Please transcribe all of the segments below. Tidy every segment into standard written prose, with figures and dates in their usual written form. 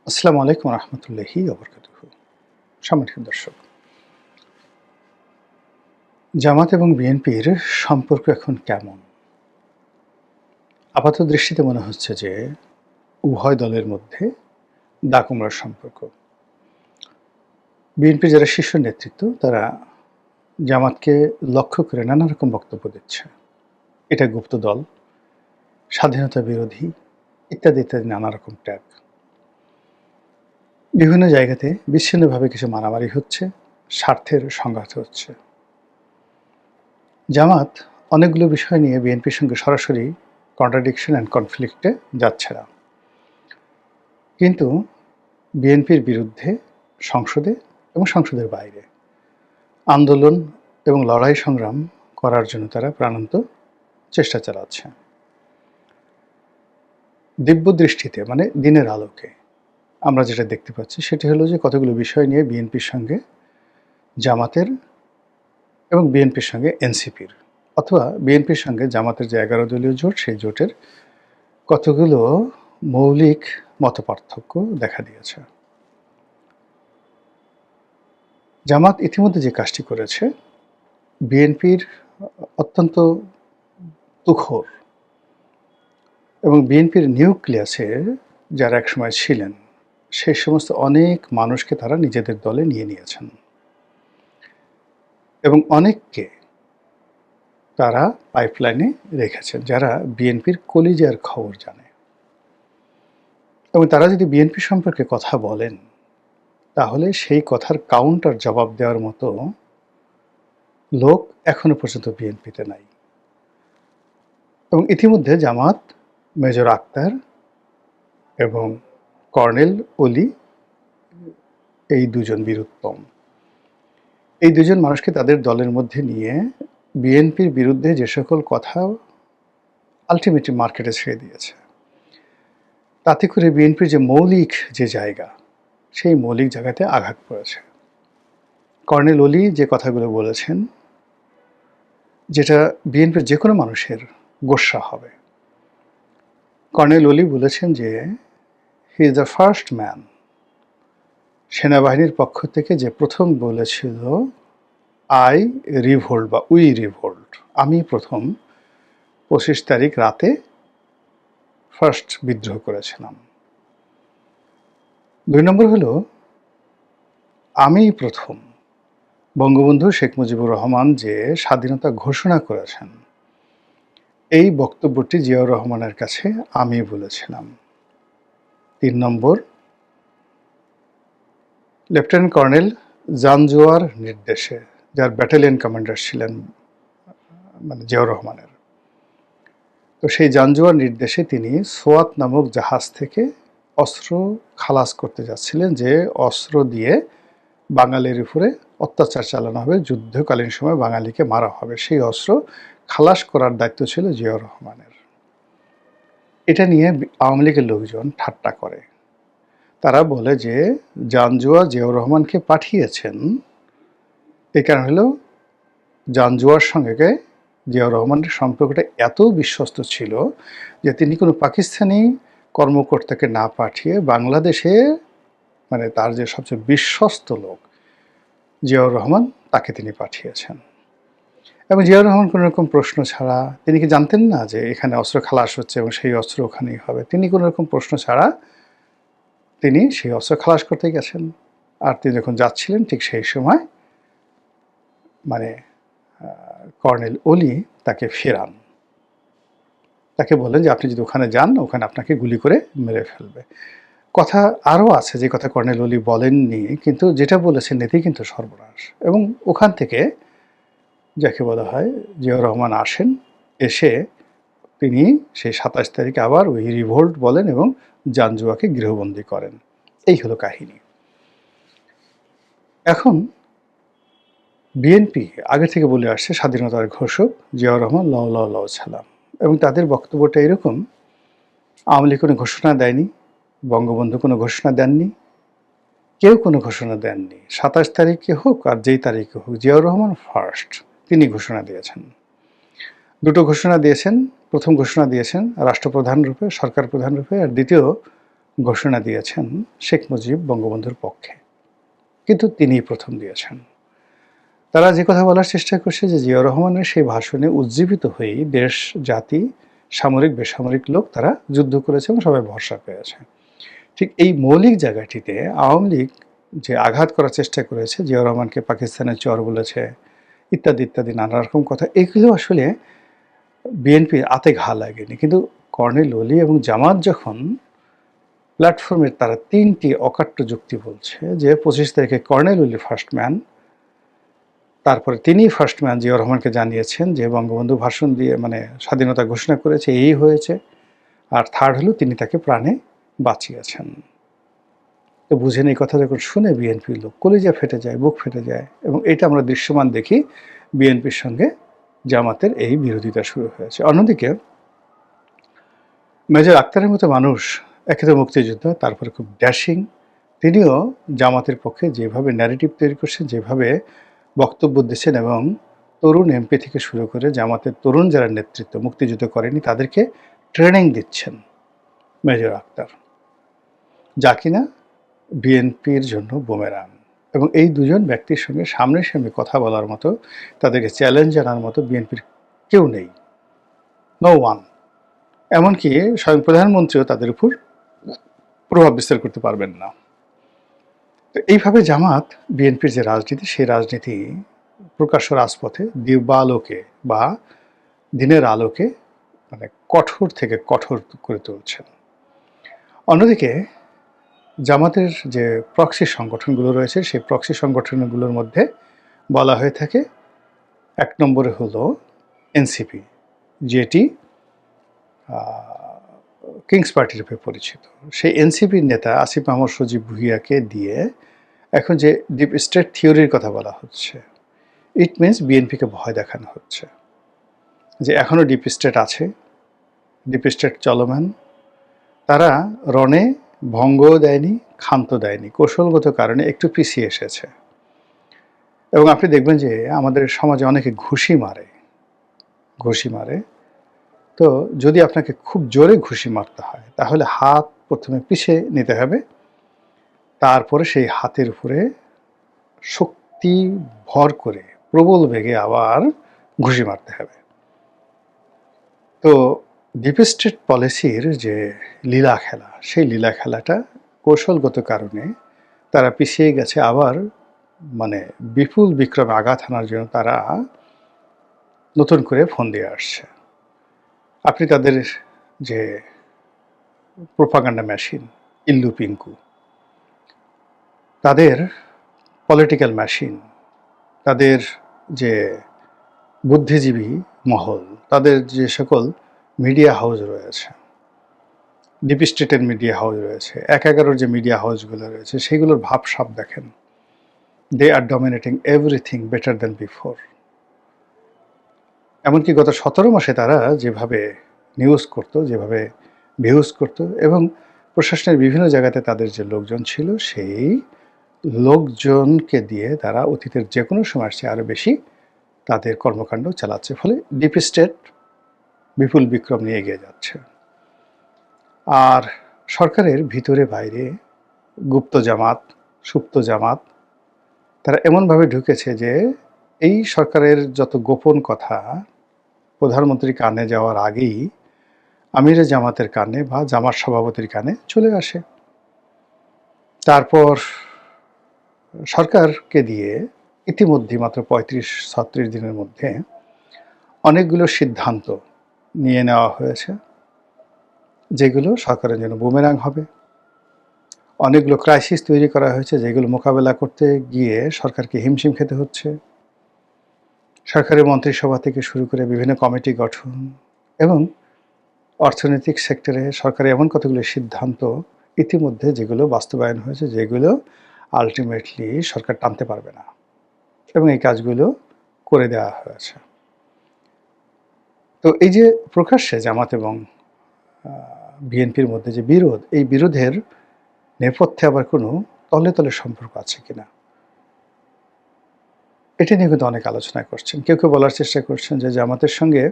আসসালামু আলাইকুম রহমতুল্লাহি ওবরকাতুহু। সম্মানিত দর্শক, জামাত এবং বিএনপির সম্পর্ক এখন কেমন? আপাত দৃষ্টিতে মনে হচ্ছে যে উভয় দলের মধ্যে দাকুমড়ার সম্পর্ক। বিএনপির যারা শীর্ষ নেতৃত্ব তারা জামাতকে লক্ষ্য করে নানা রকম বক্তব্য দিচ্ছে। এটা গুপ্ত দল, স্বাধীনতা বিরোধী ইত্যাদি ইত্যাদি নানা রকম ট্যাগ। বিভিন্ন জায়গাতে বিচ্ছিন্নভাবে কিছু মারামারি হচ্ছে, স্বার্থের সংঘাত হচ্ছে। জামাত অনেকগুলো বিষয় নিয়ে বিএনপির সঙ্গে সরাসরি কন্ট্রাডিকশন অ্যান্ড কনফ্লিক্টে যাচ্ছে না, কিন্তু বিএনপির বিরুদ্ধে সংসদে এবং সংসদের বাইরে আন্দোলন এবং লড়াই সংগ্রাম করার জন্য তারা প্রাণান্ত চেষ্টা চালাচ্ছে। দিব্য দৃষ্টিতে মানে দিনের আলোকে আমরা যেটা দেখতে পাচ্ছি সেটি হলো যে কতগুলো বিষয় নিয়ে বিএনপির সঙ্গে জামাতের এবং বিএনপির সঙ্গে এনসিপির অথবা বিএনপির সঙ্গে জামাতের যে 11 দলীয় জোট সেই জোটের কতগুলো মৌলিক মতপার্থক্য দেখা দিয়েছে। জামাত ইতিমধ্যে যে কাজটি করেছে, বিএনপির অত্যন্ত তুখোড় এবং বিএনপির নিউক্লিয়াসে যারা একসময় ছিলেন সেই সমস্ত অনেক মানুষকে তারা নিজেদের দলে নিয়ে নিয়েছেন এবং অনেককে তারা পাইপলাইনে রেখেছেন যারা বিএনপির কলিজার খবর জানে, এবং তারা যদি বিএনপি সম্পর্কে কথা বলেন তাহলে সেই কথার কাউন্টার জবাব দেওয়ার মতো লোক এখনো পর্যন্ত বিএনপিতে নাই। এবং ইতিমধ্যে জামাত মেজর আক্তার এবং কর্নেল অলি, এই দুজন বীরুত্তম, এই দুজন মানুষকে তাদের দলের মধ্যে নিয়ে বিএনপির বিরুদ্ধে যে সকল কথা আলটিমেটলি মার্কেটে ছেড়ে দিয়েছে, তাতে করে বিএনপির যে মৌলিক যে জায়গা সেই মৌলিক জায়গাতে আঘাত পড়েছে। কর্নেল অলি যে কথাগুলো বলেছেন, যেটা বিএনপির যে কোনো মানুষের গোস্বা হবে। কর্নেল অলি বলেছেন যে he is the first man, সেনাবাহিনীর পক্ষ থেকে যে প্রথম বলেছিল আই রিভোল্ট বা উই রিভোল্ট, আমি প্রথম 25 তারিখ রাতে ফার্স্ট বিদ্রোহ করেছিলাম। 2 নম্বর হলো আমি প্রথম বঙ্গবন্ধু শেখ মুজিবুর রহমান যে স্বাধীনতা ঘোষণা করেছেন এই বক্তব্যটি জিয়াউর রহমানের কাছে আমি বলেছিলাম। 3 নম্বর, লেফটেন্যান্ট কর্নেল জানজোয়ার নির্দেশে, যার ব্যাটালিয়ন কমান্ডার ছিলেন মানে জিয়াউর রহমানের, তো সেই জানজোয়ার নির্দেশে তিনি সোয়াত নামক জাহাজ থেকে অস্ত্র খালাস করতে যাচ্ছিলেন, যে অস্ত্র দিয়ে বাঙালির উপরে অত্যাচার চালানো হবে, যুদ্ধকালীন সময় বাঙালিকে মারা হবে, সেই অস্ত্র খালাস করার দায়িত্ব ছিল জিয়াউর রহমানের। এটা নিয়ে আওয়ামী লীগের লোকজন ঠাট্টা করে, তারা বলে যে জানজোয়া জিয়াউর রহমানকে পাঠিয়েছেন, এই কারণ হলো জানজোয়ার সঙ্গে জিয়াউর রহমানের সম্পর্কটা এত বিশ্বস্ত ছিল যে তিনি কোনো পাকিস্তানি কর্মকর্তাকে না পাঠিয়ে বাংলাদেশে মানে তার যে সবচেয়ে বিশ্বস্ত লোক জিয়াউর রহমান তাকে তিনি পাঠিয়েছেন। এবং জিয়াউর রহমান কোনো রকম প্রশ্ন ছাড়া, তিনি কি জানতেন না যে এখানে অস্ত্র খালাস হচ্ছে এবং সেই অস্ত্র ওখানেই হবে, তিনি কোনো রকম প্রশ্ন ছাড়া তিনি সেই অস্ত্র খালাস করতে গেছেন। আর তিনি যখন যাচ্ছিলেন ঠিক সেই সময় মানে কর্নেল অলি তাকে ফেরান, তাকে বলেন যে আপনি যদি ওখানে যান ওখানে আপনাকে গুলি করে মেরে ফেলবে। কথা আরও আছে যে কথা কর্নেল অলি বলেননি, কিন্তু যেটা বলেছেন এতেই কিন্তু সর্বনাশ। এবং ওখান থেকে যাকে বলা হয় জিয়াউর রহমান আসেন, এসে তিনি সেই 27 তারিখে আবার ওই রিভোল্ট বলেন এবং জানজুয়াকে গৃহবন্দী করেন। এই হলো কাহিনী। এখন বিএনপি আগে থেকে বলে আসছে স্বাধীনতার ঘোষক জিয়াউর রহমান লাউ সালাম, এবং তাদের বক্তব্যটা এরকম, আওয়ামী লীগ কোনো ঘোষণা দেয়নি, বঙ্গবন্ধু কোনো ঘোষণা দেননি, কেউ কোনো ঘোষণা দেননি। 27 তারিখে হোক আর যেই তারিখে হোক, জিয়াউর রহমান ফার্স্ট, তিনি ঘোষণা দিয়েছেন। দুটো ঘোষণা দিয়েছেন, প্রথম ঘোষণা দিয়েছেন রাষ্ট্রপ্রধান রূপে, সরকার প্রধান রূপে, আর দ্বিতীয় ঘোষণা দিয়েছেন শেখ মুজিব বঙ্গবন্ধুর পক্ষে, কিন্তু তিনিই প্রথম দিয়েছেন। তারা যে কথা বলার চেষ্টা করছে যে জিয়াউর রহমানের সেই ভাষণে উজ্জীবিত হয়েই দেশ, জাতি, সামরিক বেসামরিক লোক তারা যুদ্ধ করেছে এবং সবাই ভরসা পেয়েছে। ঠিক এই মৌলিক জায়গাটিতে আওয়ামী লীগ যে আঘাত করার চেষ্টা করেছে, জিয়াউর রহমানকে পাকিস্তানের চর বলেছে, ইত্যাদি ইত্যাদি নানা রকম কথা, এগুলো আসলে বিএনপির আতে ঘা লাগেনি। কিন্তু কর্নেল ওলি এবং জামাত যখন প্ল্যাটফর্মে তারা ৩টি অকাট্য যুক্তি বলছে যে ২৫ তারিখে কর্নেল ওলি ফার্স্ট ম্যান, তারপরে তিনি ফার্স্ট ম্যান জিয়াউর রহমানকে জানিয়েছেন যে বঙ্গবন্ধু ভাষণ দিয়ে মানে স্বাধীনতা ঘোষণা করেছে, এই হয়েছে, আর থার্ড হলো তিনি তাকে প্রাণে বাঁচিয়েছেন। তো বুঝেন, এই কথা যখন শুনে বিএনপির লোক কলিজা ফেটে যায়, বুক ফেটে যায়, এবং এটা আমরা দৃশ্যমান দেখি বিএনপির সঙ্গে জামাতের এই বিরোধিতা শুরু হয়েছে। অন্যদিকে মেজর আক্তারের মতো মানুষ, একে তো মুক্তিযোদ্ধা, তারপরে খুব ড্যাশিং, তিনিও জামাতের পক্ষে যেভাবে ন্যারেটিভ তৈরি করছেন, যেভাবে বক্তব্য দিচ্ছেন, এবং তরুণ এমপি থেকে শুরু করে জামাতের তরুণ যারা নেতৃত্ব মুক্তিযুদ্ধ করেনি তাদেরকে ট্রেনিং দিচ্ছেন মেজর আক্তার, যা কিনা বিএনপির জন্য বুমেরাং। এবং এই দুজন ব্যক্তির সঙ্গে সামনাসামনি কথা বলার মতো, তাদেরকে চ্যালেঞ্জ জানার মতো বিএনপির কেউ নেই, নো ওয়ান। এমনকি স্বয়ং প্রধানমন্ত্রীও তাদের উপর প্রভাব বিস্তার করতে পারবেন না। তো এইভাবে জামাত বিএনপির যে রাজনীতি, সেই রাজনীতি প্রকাশ্য রাজপথে দিবালোকে বা দিনের আলোকে মানে কঠোর থেকে কঠোর করে তুলছেন। অন্যদিকে জামাতের যে প্রক্সি সংগঠনগুলো রয়েছে, সেই প্রক্সি সংগঠনগুলোর মধ্যে বলা হয়ে থাকে ১ নম্বরে হলো এনসিপি, যেটি কিংস পার্টির রূপে পরিচিত। সেই এনসিপির নেতা আসিফ মাহমুদ সজীব ভুঁইয়াকে দিয়ে এখন যে ডিপ স্টেট থিওরির কথা বলা হচ্ছে, ইট মিনস বিএনপিকে ভয় দেখানো হচ্ছে যে এখনও ডিপ স্টেট আছে, ডিপ স্টেট চলমান। তারা রণে ভঙ্গও দেয়নি, ক্ষান্ত দেয়নি, কৌশলগত কারণে একটু পিছিয়ে এসেছে। এবং আপনি দেখবেন যে আমাদের সমাজে অনেকে ঘুষি মারে। তো যদি আপনাকে খুব জোরে ঘুষি মারতে হয়, তাহলে হাত প্রথমে পিছিয়ে নিতে হবে, তারপরে সেই হাতের উপরে শক্তি ভর করে প্রবল বেগে আবার ঘুষি মারতে হবে। তো ডিপ স্টেট পলিসির যে লীলা খেলা, সেই লীলা খেলাটা কৌশলগত কারণে তারা পিছিয়ে গেছে। আবার মানে বিপুল বিক্রমে আঘাত হানার জন্য তারা নতুন করে ফোন দিয়ে আসছে। আপনি তাদের যে প্রোপাগান্ডা মেশিন ইল্লু পিঙ্কু, তাদের পলিটিক্যাল মেশিন, তাদের যে বুদ্ধিজীবী মহল, তাদের যে সকল মিডিয়া হাউস রয়েছে, ডিপ স্টেটের মিডিয়া হাউস রয়েছে, ১/১১ যে মিডিয়া হাউসগুলো রয়েছে, সেগুলোর ভাবসাব দেখেন। They are dominating everything better than before. এমনকি গত ১৭ মাসে তারা যেভাবে নিউজ করত, যেভাবে ভিউজ করত, এবং প্রশাসনের বিভিন্ন জায়গাতে তাদের যে লোকজন ছিল, সেই লোকজনকে দিয়ে তারা অতীতের যে কোনো সময়ের চেয়ে আরও বেশি তাদের কর্মকাণ্ড চালাচ্ছে। ফলে ডিপ স্টেট বিপুল বিক্রম নিয়ে এগিয়ে যাচ্ছে। আর সরকারের ভিতরে বাইরে গুপ্ত জামাত, সুপ্ত জামাত, তারা এমনভাবে ঢুকেছে যে এই সরকারের যত গোপন কথা প্রধানমন্ত্রীর কানে যাওয়ার আগেই আমিরে জামাতের কানে বা জামাত সভাপতির কানে চলে আসে। তারপর সরকারকে দিয়ে ইতিমধ্যে মাত্র ৩৫-৩৬ দিনের মধ্যে অনেকগুলো সিদ্ধান্ত নিয়ে নেওয়া হয়েছে, যেগুলো সরকারের জন্য বুমেরাং হবে। অনেকগুলো ক্রাইসিস তৈরি করা হয়েছে, যেগুলো মোকাবেলা করতে গিয়ে সরকারকে হিমশিম খেতে হচ্ছে। সরকারি মন্ত্রিসভা থেকে শুরু করে বিভিন্ন কমিটি গঠন, এবং অর্থনৈতিক সেক্টরে সরকারের এমন কতগুলো সিদ্ধান্ত ইতিমধ্যে যেগুলো বাস্তবায়ন হয়েছে, যেগুলো আলটিমেটলি সরকার টানতে পারবে না, এবং এই কাজগুলো করে দেওয়া হয়েছে। তো এই যে প্রকাশ্যে জামাত এবং বিএনপির মধ্যে যে বিরোধ, এই বিরোধের নেপথ্যে আবার কোনো তলে তলে সম্পর্ক আছে কিনা, এটা নিয়ে কিন্তু অনেক আলোচনা করছেন। কেউ কেউ বলার চেষ্টা করছেন যে জামাতের সঙ্গে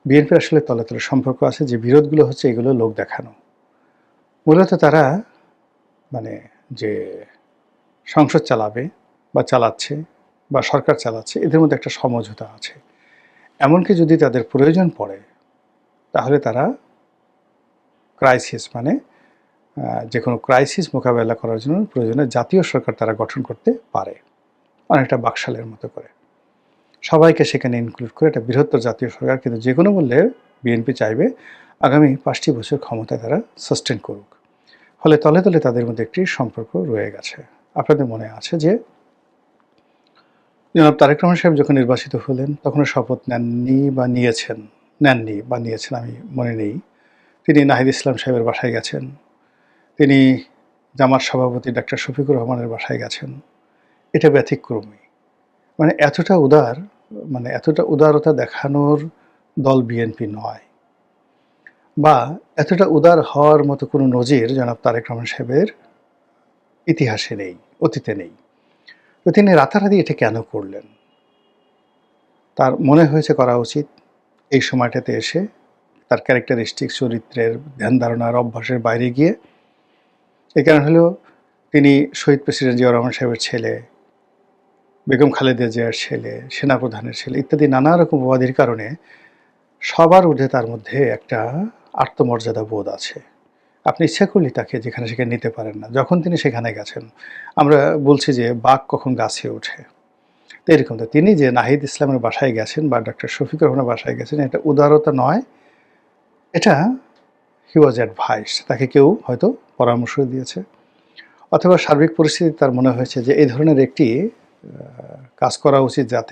বিএনপির আসলে তলে তলে সম্পর্ক আছে, যে বিরোধগুলো হচ্ছে এগুলো লোক দেখানো। মূলত তারা মানে যে সংসদ চালাবে বা চালাচ্ছে বা সরকার চালাচ্ছে, এদের মধ্যে একটা সমঝোতা আছে। এমনকি যদি তাদের প্রয়োজন পড়ে, তাহলে তারা ক্রাইসিস মানে যে কোনো ক্রাইসিস মোকাবেলা করার জন্য প্রয়োজনে জাতীয় সরকার তারা গঠন করতে পারে, অনেকটা বাকশালের মতো করে। সবাইকে সেখানে ইনক্লুড করে একটা বৃহত্তর জাতীয় সরকার, কিন্তু যে কোনো মূল্যে বিএনপি চাইবে আগামী 5টি বছর ক্ষমতায় তারা সাস্টেন করুক। ফলে তলে তলে তাদের মধ্যে একটি সম্পর্ক রয়ে গেছে। আপনাদের মনে আছে যে জনাব তারেক রহমান সাহেব যখন নির্বাচিত হলেন, তখনও শপথ নেননি বা নিয়েছেন আমি মনে নেই। তিনি নাহিদ ইসলাম সাহেবের বাসায় গেছেন, তিনি জামাত সভাপতি ডাক্তার শফিকুর রহমানের বাসায় গেছেন। এটা ব্যতিক্রমী। মানে এতটা উদারতা দেখানোর দল বিএনপি নয়, বা এতটা উদার হওয়ার মতো কোনো নজির জনাব তারেক রহমান সাহেবের ইতিহাসে নেই, অতীতে নেই। তো তিনি রাতারাতি এটা কেন করলেন? তার মনে হয়েছে করা উচিত এই সময়টাতে এসে তার ক্যারেক্টারিস্টিক্স, চরিত্রের, ধ্যান ধারণার, অভ্যাসের বাইরে গিয়ে। এই কারণ হলো তিনি শহীদ প্রেসিডেন্ট জিয়াউর রহমান সাহেবের ছেলে, বেগম খালেদা জিয়ার ছেলে, সেনাপ্রধানের ছেলে ইত্যাদি নানা রকম উপাধির কারণে সবার ঊর্ধ্বে তার মধ্যে একটা আত্মমর্যাদা বোধ আছে। আপনি ইচ্ছা করলে তাকে যেখানে সেখানে নিতে পারেন না। যখন তিনি সেখানে গেছেন, আমরা বলছি যে বাঘ কখন গাছে ওঠে, তো এরকম। তো তিনি যে নাহিদ ইসলামের বাসায় গেছেন বা ডক্টর শফিকুর রহমানের বাসায় গেছেন, এটা উদারতা নয়, এটা হি ওয়াজ অ্যাডভাইস। তাকে কেউ হয়তো পরামর্শ দিয়েছে, অথবা সার্বিক পরিস্থিতি তার মনে হয়েছে যে এই ধরনের একটি কাজ করা উচিত, যাতে